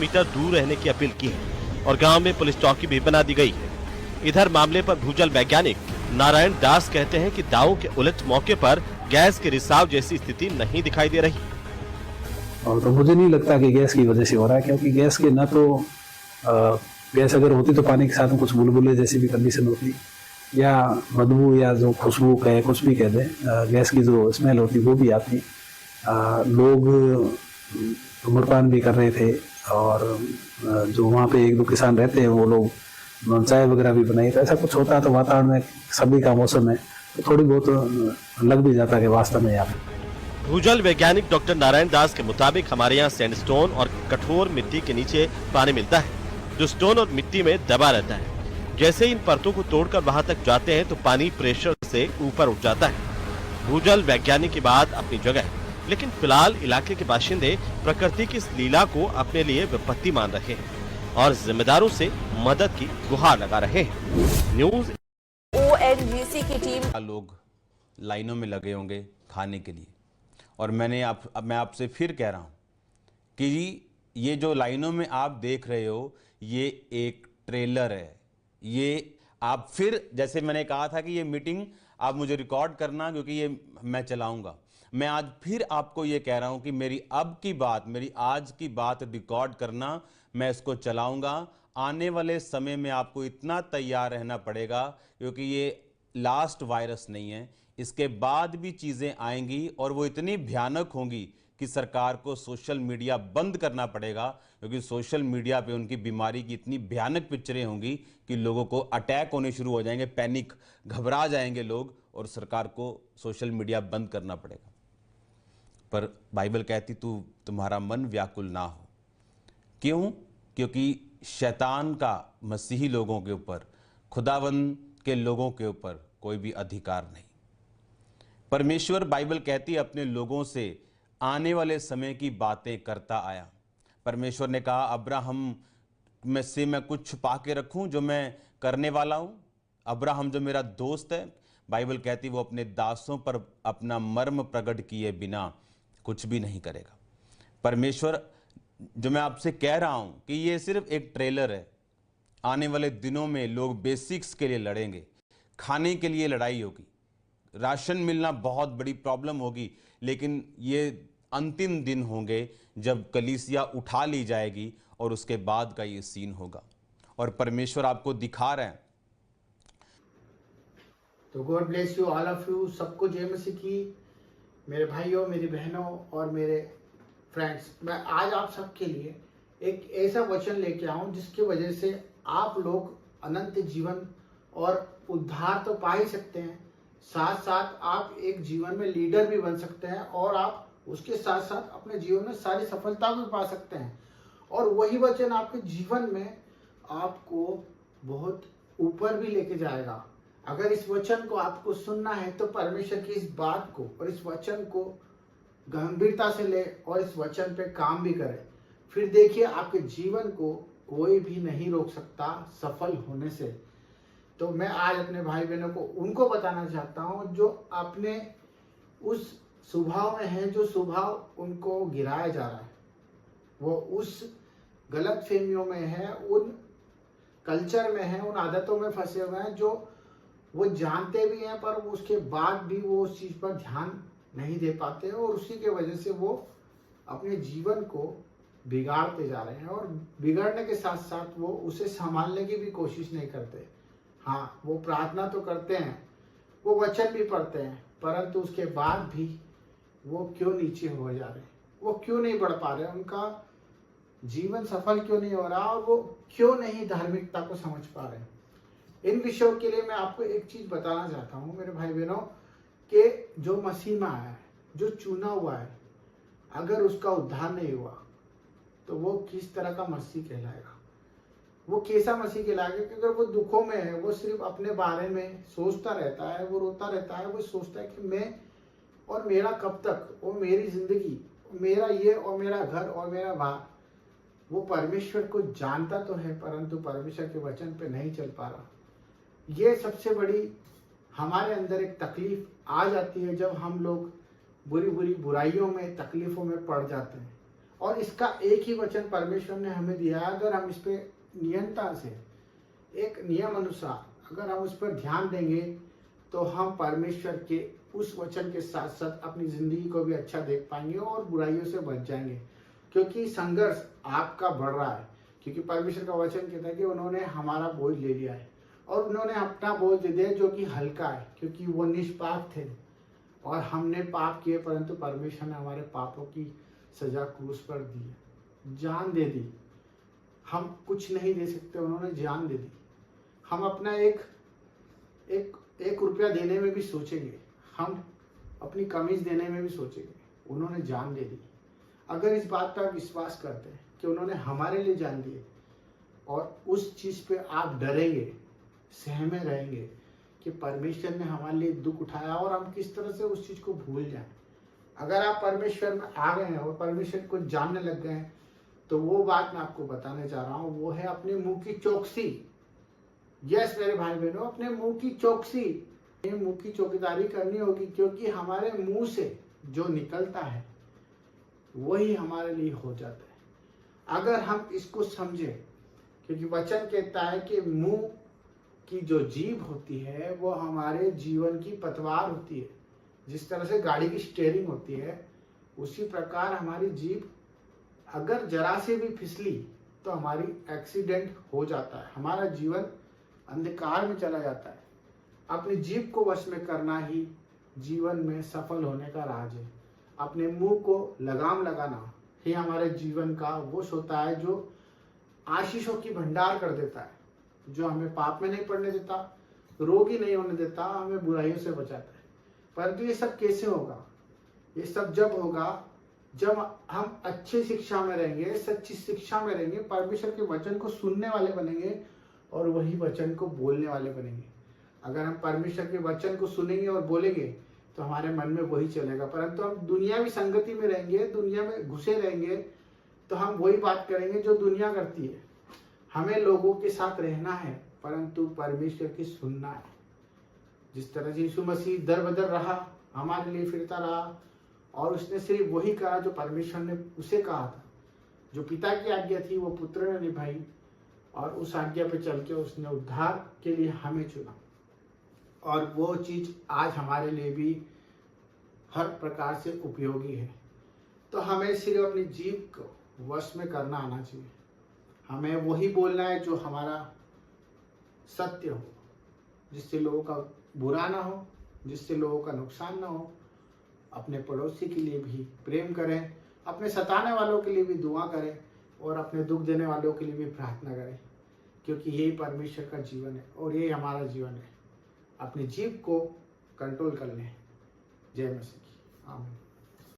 Metre दूर रहने की अपील की है और गांव में पुलिस चौकी भी बना दी गई है। इधर मामले पर भूजल वैज्ञानिक नारायण दास कहते हैं कि दावों के उलट मौके पर गैस के रिसाव जैसी स्थिति नहीं दिखाई दे रही। और तो मुझे नहीं लगता कि गैस की वजह से हो रहा है, क्योंकि गैस के ना तो गैस अगर होती तो पानी के साथ में कुछ बुलबुले जैसी भी कंडीशन होती, या बदबू या जो खुशबू कहे कुछ भी कह दें, गैस की जो स्मेल होती वो भी आती। लोग धूम्रपान भी कर रहे थे और जो वहाँ पे एक दो किसान रहते हैं वो लोग चाय वगैरह भी बनाई। तो ऐसा कुछ होता है तो वातावरण में सभी का मौसम है तो थोड़ी बहुत लग भी जाता है कि वास्तव में यहाँ पे। भूजल वैज्ञानिक डॉक्टर नारायण दास के मुताबिक हमारे यहाँ सैंडस्टोन और कठोर मिट्टी के नीचे पानी मिलता है जो स्टोन और मिट्टी में दबा रहता है। जैसे इन परतों को तोड़कर वहां तक जाते हैं तो पानी प्रेशर से ऊपर उठ जाता है। भूजल वैज्ञानिक की बात अपनी जगह है, लेकिन फिलहाल इलाके के बाशिंदे प्रकृति की इस लीला को अपने लिए विपत्ति मान रहे हैं और जिम्मेदारों से मदद की गुहार लगा रहे हैं। न्यूज ONGC की टीम लोग लाइनों में लगे होंगे खाने के लिए, और मैं आपसे फिर कह रहा हूं कि ये जो लाइनों में आप देख रहे हो ये एक ट्रेलर है। ये आप फिर, जैसे मैंने कहा था कि ये मीटिंग आप मुझे रिकॉर्ड करना क्योंकि ये मैं चलाऊंगा। मैं आज फिर आपको ये कह रहा हूं कि मेरी आज की बात रिकॉर्ड करना, मैं इसको चलाऊंगा। आने वाले समय में आपको इतना तैयार रहना पड़ेगा क्योंकि ये लास्ट वायरस नहीं है, इसके बाद भी चीज़ें आएंगी और वो इतनी भयानक होंगी कि सरकार को सोशल मीडिया बंद करना पड़ेगा, क्योंकि सोशल मीडिया पे उनकी बीमारी की इतनी भयानक पिक्चरें होंगी कि लोगों को अटैक होने शुरू हो जाएंगे, पैनिक, घबरा जाएंगे लोग, और सरकार को सोशल मीडिया बंद करना पड़ेगा। पर बाइबल कहती तुम्हारा मन व्याकुल ना हो। क्यों? क्योंकि शैतान का मसीही लोगों के ऊपर, खुदावंद के लोगों के ऊपर कोई भी अधिकार नहीं। परमेश्वर, बाइबल कहती है, अपने लोगों से आने वाले समय की बातें करता आया। परमेश्वर ने कहा अब्राहम में से मैं कुछ छुपा के रखूं जो मैं करने वाला हूं। अब्राहम जो मेरा दोस्त है, बाइबल कहती वो अपने दासों पर अपना मर्म प्रकट किए बिना कुछ भी नहीं करेगा। परमेश्वर, जो मैं आपसे कह रहा हूं कि ये सिर्फ एक ट्रेलर है। आने वाले दिनों में लोग बेसिक्स के लिए लड़ेंगे, खाने के लिए लड़ाई होगी, राशन मिलना बहुत बड़ी प्रॉब्लम होगी, लेकिन ये अंतिम दिन होंगे जब कलीसिया उठा ली जाएगी और उसके बाद का ये सीन होगा, और परमेश्वर आपको दिखा रहे हैं। तो God bless you all of you. सबको जय मसीह की। मेरे भाइयों, मेरी बहनों और मेरे फ्रेंड्स, मैं आज आप सबके लिए एक ऐसा वचन लेके आऊं जिसकी वजह से आप लोग अनंत जीवन और उद्धार तो पा ही सकते हैं, साथ साथ आप एक जीवन में लीडर भी बन सकते हैं और आप उसके साथ साथ अपने जीवन में सारी सफलता भी पा सकते हैं। और वही वचन आपके जीवन में आपको बहुत ऊपर भी लेके जाएगा। अगर इस वचन को आपको सुनना है तो परमेश्वर की इस बात को और इस वचन को गंभीरता से ले और इस वचन पे काम भी करें। फिर देखिए आपके जीवन को कोई भी नहीं रोक सकता सफल होने से। तो मैं आज अपने भाई बहनों को उनको बताना चाहता हूं जो अपने उस स्वभाव में है, जो स्वभाव उनको गिराया जा रहा है, वो उस गलत फहमियों में है, उन कल्चर में है, उन आदतों में फंसे हुए हैं जो वो जानते भी हैं पर उसके बाद भी वो उस चीज पर ध्यान नहीं दे पाते हैं और उसी के वजह से वो अपने जीवन को बिगाड़ते जा रहे हैं और बिगड़ने के साथ साथ वो उसे संभालने की भी कोशिश नहीं करते। हाँ, वो प्रार्थना तो करते हैं, वो वचन भी पढ़ते हैं, परंतु उसके बाद भी वो क्यों नीचे हो जा रहे हैं, वो क्यों नहीं बढ़ पा रहे, उनका जीवन सफल क्यों नहीं हो रहा और वो क्यों नहीं धार्मिकता को समझ पा रहे हैं। इन विषयों के लिए मैं आपको एक चीज बताना चाहता हूँ मेरे भाई बहनों, कि जो मसीह में आया है, जो चुना हुआ है, अगर उसका उद्धार नहीं हुआ तो वो किस तरह का मसीह कहलाएगा, वो कैसा मसीह कहलाएगा। कि अगर वो दुखों में है, वो सिर्फ अपने बारे में सोचता रहता है, वो रोता रहता है, वो सोचता है कि मैं और मेरा कब तक, वो मेरी जिंदगी, मेरा ये और मेरा घर और मेरा बाहर, वो परमेश्वर को जानता तो है परंतु परमेश्वर के वचन पे नहीं चल पा रहा। ये सबसे बड़ी हमारे अंदर एक तकलीफ आ जाती है जब हम लोग बुरी बुरी बुराइयों में, तकलीफों में पड़ जाते हैं और इसका एक ही वचन परमेश्वर ने हमें दिया है। अगर हम इस पे नियंत्रण से, एक नियम अनुसार अगर हम उस पर ध्यान देंगे तो हम परमेश्वर के उस वचन के साथ साथ अपनी जिंदगी को भी अच्छा देख पाएंगे और बुराइयों से बच जाएंगे। क्योंकि संघर्ष आपका बढ़ रहा है, क्योंकि परमेश्वर का वचन कहता है कि उन्होंने हमारा बोझ ले लिया है और उन्होंने अपना बोझ दे दिया जो कि हल्का है, क्योंकि वो निष्पाप थे और हमने पाप किए, परंतु परमेश्वर ने हमारे पापों की सजा क्रूस पर दी है, जान दे दी। हम कुछ नहीं दे सकते, उन्होंने जान दे दी। हम अपना एक रुपया देने में भी सोचेंगे, हम अपनी कमीज देने में भी सोचेंगे, उन्होंने जान दे दी। अगर इस बात पर आप विश्वास करते हैं कि उन्होंने हमारे लिए जान दी और उस चीज पे आप डरेंगे, सहमे रहेंगे कि परमेश्वर ने हमारे लिए दुख उठाया और हम किस तरह से उस चीज को भूल जाएं। अगर आप परमेश्वर में आ गए हैं और परमेश्वर को जानने लग गए हैं, तो वो बात मैं आपको बताने जा रहा हूँ, वो है अपने मुंह की चौकसी। यस मेरे भाई बहनों, अपने मुंह की चौकसी, मुंह की चौकीदारी करनी होगी, क्योंकि हमारे मुंह से जो निकलता है वही हमारे लिए हो जाता है। अगर हम इसको समझे, क्योंकि वचन कहता है कि मुंह की जो जीभ होती है वो हमारे जीवन की पतवार होती है। जिस तरह से गाड़ी की स्टीयरिंग होती है, उसी प्रकार हमारी जीभ अगर जरा से भी फिसली तो हमारी एक्सीडेंट हो जाता है, हमारा जीवन अंधकार में चला जाता है। अपनी जीभ को वश में करना ही जीवन में सफल होने का राज है। अपने मुंह को लगाम लगाना ही हमारे जीवन का वो होता है जो आशीषों की भंडार कर देता है, जो हमें पाप में नहीं पड़ने देता, रोगी नहीं होने देता, हमें बुराइयों से बचाता है। परंतु ये सब कैसे होगा? ये सब जब होगा जब हम अच्छी शिक्षा में रहेंगे, सच्ची शिक्षा में रहेंगे, परमेश्वर के वचन को सुनने वाले बनेंगे और वही वचन को बोलने वाले बनेंगे। अगर हम परमेश्वर के वचन को सुनेंगे और बोलेंगे तो हमारे मन में वही चलेगा। परंतु हम दुनियावी संगति में रहेंगे, दुनिया में घुसे रहेंगे, तो हम वही बात करेंगे जो दुनिया करती है। हमें लोगों के साथ रहना है, परंतु परमेश्वर की सुनना है। जिस तरह से यीशु मसीह दर बदर रहा, हमारे लिए फिरता रहा और उसने सिर्फ वही कहा जो परमेश्वर ने उसे कहा था। जो पिता की आज्ञा थी वो पुत्र ने निभाई और उस आज्ञा पे चल के उसने उद्धार के लिए हमें चुना। और वो चीज आज हमारे लिए भी हर प्रकार से उपयोगी है। तो हमें सिर्फ अपनी जीभ को वश में करना आना चाहिए। हमें वही बोलना है जो हमारा सत्य हो, जिससे लोगों का बुरा ना हो, जिससे लोगों का नुकसान ना हो। अपने पड़ोसी के लिए भी प्रेम करें, अपने सताने वालों के लिए भी दुआ करें और अपने दुख देने वालों के लिए भी प्रार्थना करें, क्योंकि यही परमेश्वर का जीवन है और यही हमारा जीवन है। अपनी जीभ को कंट्रोल कर लें। जय मसीह की आमीन।